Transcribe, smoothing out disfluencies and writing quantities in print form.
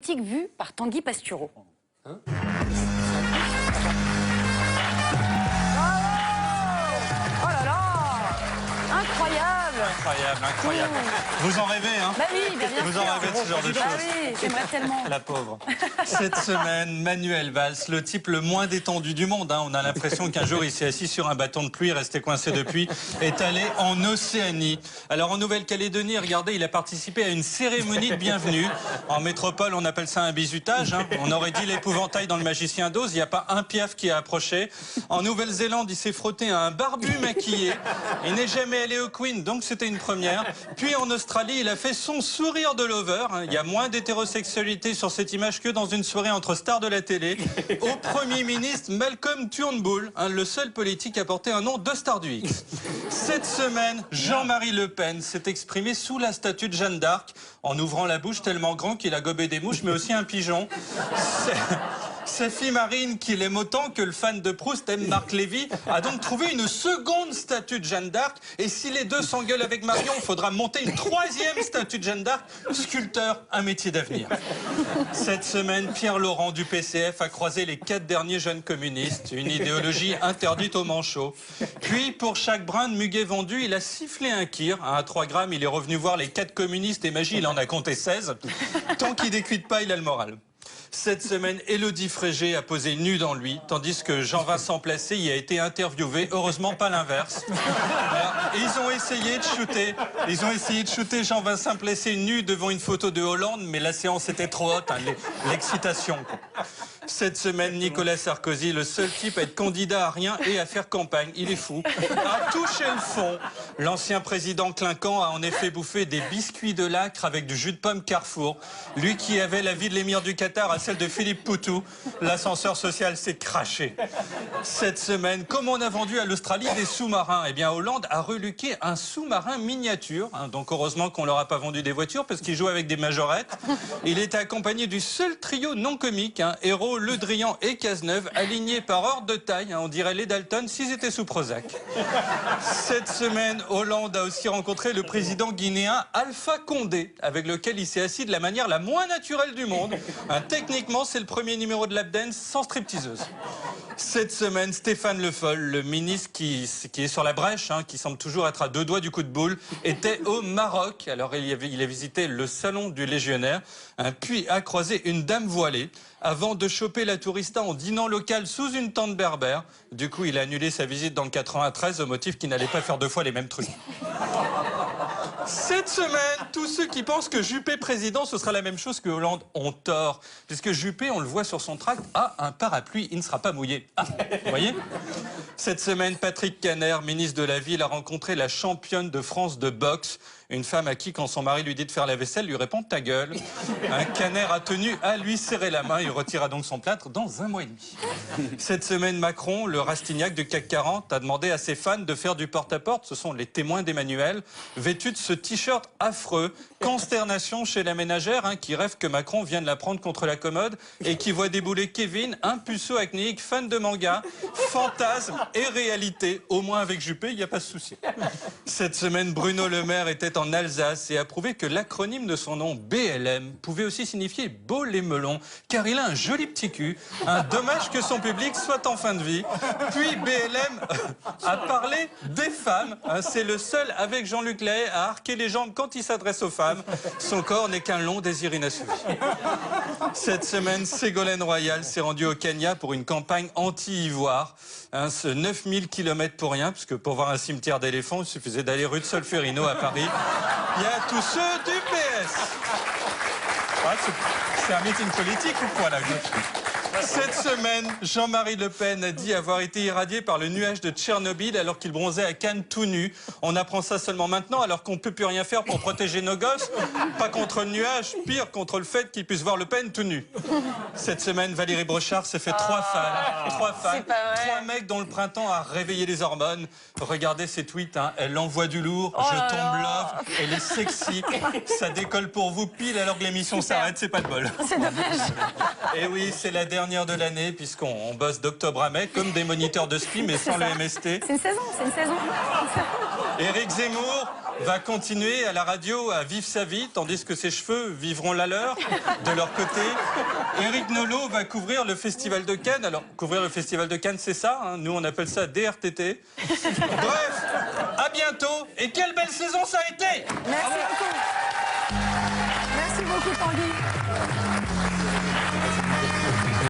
politique vue par Tanguy Pastureau. Hein? Oh là là! Incroyable! Incroyable, incroyable. Vous en rêvez, hein? Bah oui, bien sûr. Vous en rêvez de ce genre de choses. Bah oui, j'aimerais tellement. La pauvre. Cette semaine, Manuel Valls, le type le moins détendu du monde, hein. On a l'impression qu'un jour il s'est assis sur un bâton de pluie, resté coincé depuis, est allé en Océanie. Alors en Nouvelle-Calédonie, regardez, il a participé à une cérémonie de bienvenue. En métropole, on appelle ça un bizutage, hein. On aurait dit l'épouvantail dans le Magicien d'Oz, il n'y a pas un piaf qui a approché. En Nouvelle-Zélande, il s'est frotté à un barbu maquillé. Il n'est jamais allé au Queen, donc c'était une première. Puis en Australie, il a fait son sourire de lover. Il y a moins d'hétérosexualité sur cette image que dans une soirée entre stars de la télé. Au Premier ministre Malcolm Turnbull, le seul politique à porter un nom de star du X. Cette semaine, Jean-Marie Le Pen s'est exprimé sous la statue de Jeanne d'Arc, en ouvrant la bouche tellement grand qu'il a gobé des mouches, mais aussi un pigeon. Sa fille Marine, qu'il aime autant que le fan de Proust aime Marc Lévy, a donc trouvé une seconde statue de Jeanne d'Arc. Et si les deux s'engueulent avec Marion, il faudra monter une troisième statue de Jeanne d'Arc. Sculpteur, un métier d'avenir. Cette semaine, Pierre Laurent du PCF a croisé les 4 derniers jeunes communistes. Une idéologie interdite aux manchots. Puis, pour chaque brin de muguet vendu, il a sifflé un kir. À 3 grammes, il est revenu voir les 4 communistes et magie, il en a compté 16. Tant qu'il décuite pas, il a le moral. Cette semaine, Élodie Frégé a posé nu dans lui, tandis que Jean-Vincent Placé y a été interviewé. Heureusement, pas l'inverse. Ils ont essayé de shooter Jean-Vincent Placé nu devant une photo de Hollande, mais la séance était trop haute, hein, l'excitation. Cette semaine, Nicolas Sarkozy, le seul type à être candidat à rien et à faire campagne. Il est fou. A touché le fond. L'ancien président clinquant a en effet bouffé des biscuits de Lacre avec du jus de pomme Carrefour. Lui qui avait la vie de l'émir du Qatar à celle de Philippe Poutou. L'ascenseur social s'est craché. Cette semaine, comme on a vendu à l'Australie des sous-marins, eh bien Hollande a reluqué un sous-marin miniature. Donc heureusement qu'on leur a pas vendu des voitures parce qu'il joue avec des majorettes. Il était accompagné du seul trio non comique, Hérault, Le Drian et Cazeneuve, alignés par ordre de taille. On dirait les Dalton s'ils étaient sous Prozac. Cette semaine, Hollande a aussi rencontré le président guinéen Alpha Condé, avec lequel il s'est assis de la manière la moins naturelle du monde. Techniquement, c'est le premier numéro de lap dance sans stripteaseuse. Cette semaine, Stéphane Le Foll, le ministre qui est sur la brèche, qui semble toujours être à 2 doigts du coup de boule, était au Maroc. Alors il a visité le salon du légionnaire, puis a croisé une dame voilée, avant de choper la tourista en dînant local sous une tente berbère. Du coup, il a annulé sa visite dans le 93 au motif qu'il n'allait pas faire 2 fois les mêmes trucs. Cette semaine, tous ceux qui pensent que Juppé président, ce sera la même chose que Hollande, ont tort. Puisque Juppé, on le voit sur son tract, a un parapluie, il ne sera pas mouillé. Vous voyez ? Cette semaine, Patrick Caner, ministre de la Ville, a rencontré la championne de France de boxe. Une femme à qui, quand son mari lui dit de faire la vaisselle, lui répond « ta gueule ». Caner a tenu à lui serrer la main. Il retira donc son plâtre dans 1 mois et demi. Cette semaine, Macron, le Rastignac du CAC 40, a demandé à ses fans de faire du porte-à-porte. Ce sont les témoins d'Emmanuel, vêtus de ce t-shirt affreux. Consternation chez la ménagère, qui rêve que Macron vienne la prendre contre la commode et qui voit débouler Kevin, un puceau acnéique, fan de manga, fantasme et réalité. Au moins avec Juppé, il n'y a pas de souci. Cette semaine, Bruno Le Maire était en Alsace et a prouvé que l'acronyme de son nom, BLM, pouvait aussi signifier beau les melons, car il a un joli petit cul. Dommage que son public soit en fin de vie. Puis BLM a parlé des femmes. C'est le seul avec Jean-Luc Lahaye à arquer les jambes quand il s'adresse aux femmes. Son corps n'est qu'un long désir inassouvi. Cette semaine, Ségolène Royal s'est rendue au Kenya pour une campagne anti-ivoire. Ce 9000 km pour rien, parce que pour voir un cimetière d'éléphants, il suffisait d'aller rue de Solferino à Paris. Il y a tous ceux du PS. C'est un meeting politique ou quoi, là? Cette semaine, Jean-Marie Le Pen a dit avoir été irradié par le nuage de Tchernobyl alors qu'il bronzait à Cannes tout nu. On apprend ça seulement maintenant alors qu'on ne peut plus rien faire pour protéger nos gosses. Pas contre le nuage, pire contre le fait qu'ils puissent voir Le Pen tout nu. Cette semaine, Valérie Brochard s'est fait 3 fans. 3 fans. 3 mecs dont le printemps a réveillé les hormones. Regardez ses tweets, elle envoie du lourd, je tombe love, elle est sexy. Ça décolle pour vous pile alors que l'émission s'arrête, c'est pas de bol. C'est dommage. Et oui, c'est la dernière de l'année puisqu'on bosse d'octobre à mai comme des moniteurs de ski mais sans le MST. C'est une saison, c'est une saison. Éric Zemmour va continuer à la radio à vivre sa vie, tandis que ses cheveux vivront la leur, de leur côté. Éric Nolot va couvrir le Festival de Cannes. Alors, couvrir le Festival de Cannes, c'est ça, hein, nous on appelle ça DRTT. Bref, à bientôt, et quelle belle saison ça a été! Merci beaucoup. Merci beaucoup, Tanguy.